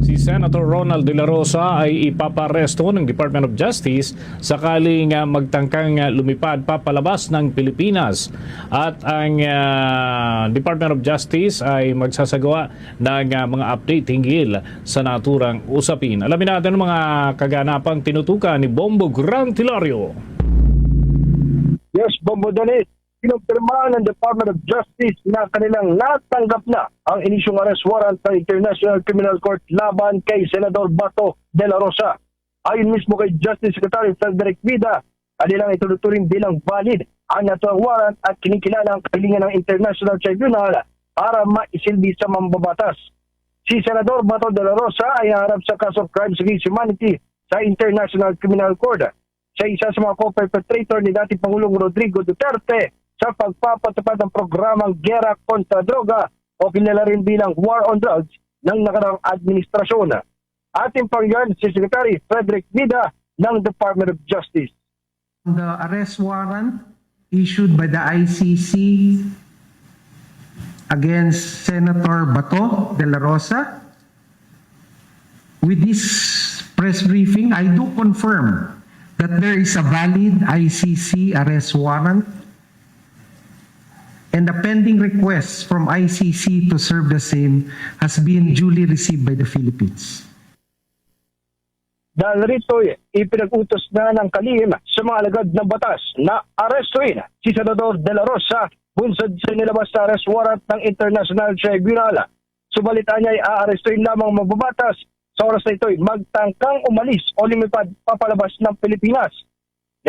Si Senator Ronald De La Rosa ay ipaparesto ng Department of Justice sakaling magtangkang lumipad papalabas ng Pilipinas. At ang Department of Justice ay magsasagawa ng mga update hinggil sa naturang usapin. Alamin natin ang mga kaganapang tinutukan ni Bombo Grant Hilario. Yes, Bombo Dalit. Kinumpirma ng Department of Justice na kanilang natanggap na ang inisyong arrest warrant ng International Criminal Court laban kay Senador Bato de la Rosa. Ayon mismo kay Justice Secretary Frederick Vida, kanilang ituturing bilang valid ang natuang warrant at kinikilala ang kahilingan ng International Tribunal para maisilbi sa mambabatas. Si Senador Bato de la Rosa ay harap sa kaso of crimes against humanity sa International Criminal Court. Siya isa sa mga co-perpetrator ni dating Pangulong Rodrigo Duterte sa pagpapatupad ng programang Gera kontra Droga o kilala rin bilang War on Drugs ng nakaraang administrasyon. Ating pangyan si Secretary Frederick Vida ng Department of Justice. The arrest warrant issued by the ICC against Senator Bato de la Rosa. With this press briefing, I do confirm that there is a valid ICC arrest warrant and the pending request from ICC to serve the same has been duly received by the Philippines. Dahil rito, ipinag-utos na ng kalihim sa mga alagad ng batas na arestuin si Senador De La Rosa bunsod sa nilabas na arrest warrant ng International Tribunal. Subalitan niya ay aarestuin lamang mababatas sa oras na ito'y magtangkang umalis o lumipad papalabas ng Pilipinas.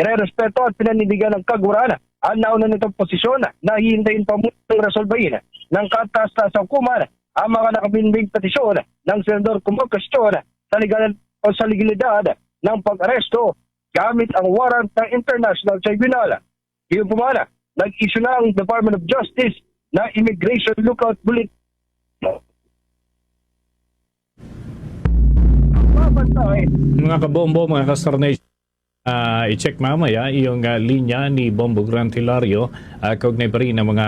Nire-respeto at pinanindigan ng kaguraan ang nauna nitong posisyon na hihintayin pa munang resolbahin ng kataas-taasang hukuman ang mga nakabinbing petisyon ng Senador Kumokasyon sa legalidad ng pag-aresto gamit ang warrant ng International Tribunal. Iyon po man, nag-issue na ang Department of Justice na Immigration Lookout Bulletin. Mga kabombo, mga kastarnation, i-check mamaya yung linya ni Bombo Grant Hilario kaugnay pa rin ng mga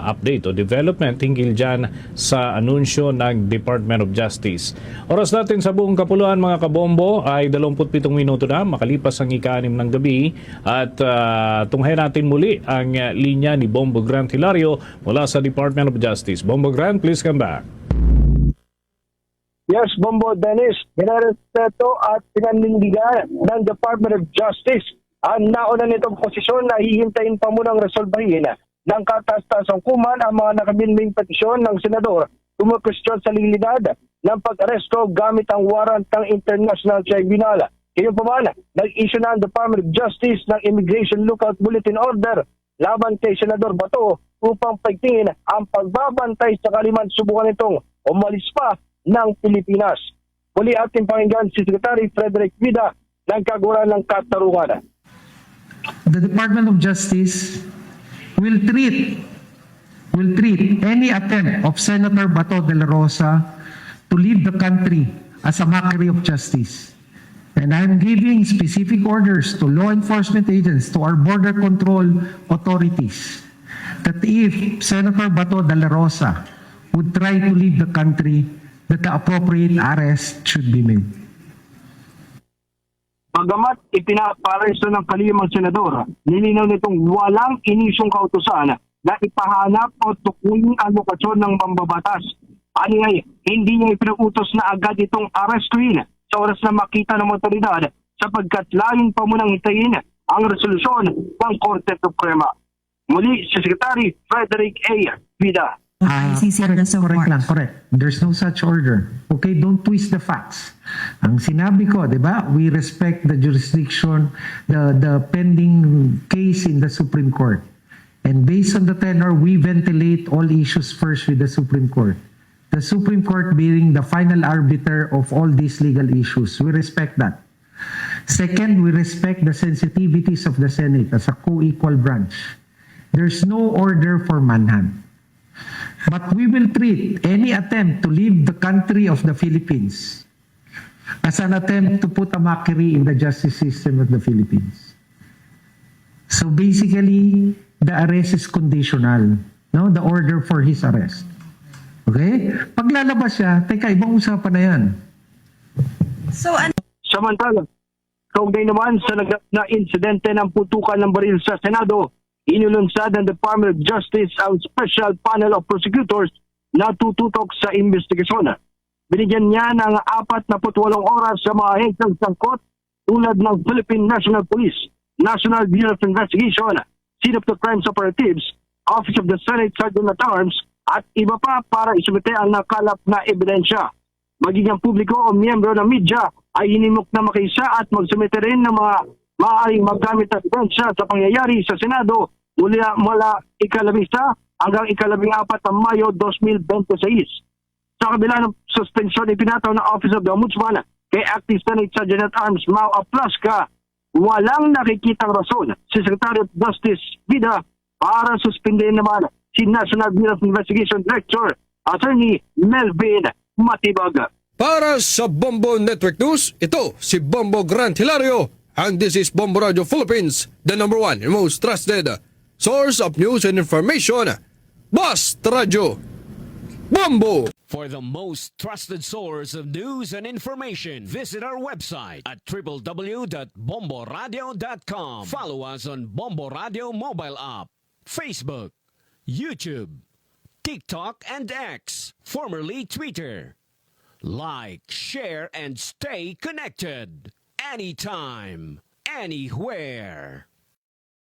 update o development hinggil dyan sa anunsyo ng Department of Justice. Oras natin sa buong kapuluan mga kabombo ay 27 minuto na makalipas ang ika-6 ng gabi at tunghayan natin muli ang linya ni Bombo Grant Hilario mula sa Department of Justice. Bombo Grant, please come back. Yes, Bombo Dennis, binarespeto at pinanindigan ng Department of Justice ang nauna nitong posisyon na hihintayin pa munang resolbahin ng kataas-taasang hukuman ang mga nakabinbing petisyon ng senador kumukwestiyon sa legalidad ng pag-aresto gamit ang warrant ng International Tribunal. Kaya pa man, nag-issue na ang Department of Justice ng Immigration Lookout Bulletin Order laban kay Senador Bato upang pagtingin ang pagbabantay sa kaliman subukan nitong umalis pa ng Pilipinas. Muli ating pakinggan si Secretary Frederick Vida ng Kaguraan ng Katarungan. The Department of Justice will treat any attempt of Senator Bato de la Rosa to leave the country as a mockery of justice. And I'm giving specific orders to law enforcement agents, to our border control authorities, that if Senator Bato de la Rosa would try to leave the country, that the appropriate arrest should be made. Bagamat ipinaparesto ng kalihimang senador, nilinaw nitong walang inisyong kautusan na ipahanap o tukuyin ang lokasyon ng mambabatas. Anyway, hindi niya ipinag-utos na agad itong arestuin sa oras na makita ng otoridad sapagkat laing pa munang hintayin ang resolusyon ng Korte Suprema. Muli si Secretary Frederick A. Vida. Correct lang, correct. There's no such order. Okay, don't twist the facts. Ang sinabi ko, di ba, we respect the jurisdiction, the pending case in the Supreme Court. And based on the tenor, we ventilate all issues first with the Supreme Court. The Supreme Court being the final arbiter of all these legal issues. We respect that. Second, we respect the sensitivities of the Senate as a co-equal branch. There's no order for manhunt. But we will treat any attempt to leave the country of the Philippines as an attempt to put a mockery in the justice system of the Philippines. So basically, the arrest is conditional, no? The order for his arrest. Okay? Pag lalabas siya, teka, ibang usapan na yan. So, Samantala, kaugnay naman sa naganap na insidente ng putukan ng baril sa Senado, inulunsad ng Department of Justice ang Special Panel of Prosecutors na tututok sa investigasyon. Binigyan niya ng 48 oras sa mga ahensyang sangkot tulad ng Philippine National Police, National Bureau of Investigation, Scene of the Crimes Operatives, Office of the Senate Sergeant at Arms, at iba pa para isumite ang nakalap na ebidensya. Maging ang publiko o miyembro ng media ay hinimok na makiisa at magsumite rin ng mga maaaring maggamit na ebidensya sa pangyayari sa Senado mula ikalabisa hanggang ikalabing-4 ng Mayo 2026. Sa kabila ng suspensyon ipinataw ng Office of the Ombudsman kay Acting Senate Sergeant at Arms Mau Aplasca, walang nakikitang rason si Secretary of Justice Vida para suspindihin naman si National Bureau of Investigation Director Attorney Melvin Matibag. Para sa Bombo Network News, ito si Bombo Grant Hilario, and this is Bombo Radio Philippines, the #1 and most trusted source of news and information. Basta Radio Bombo! For the most trusted source of news and information, visit our website at www.bomboradio.com. Follow us on Bombo Radio mobile app, Facebook, YouTube, TikTok, and X, formerly Twitter. Like, share, and stay connected. Anytime, anywhere.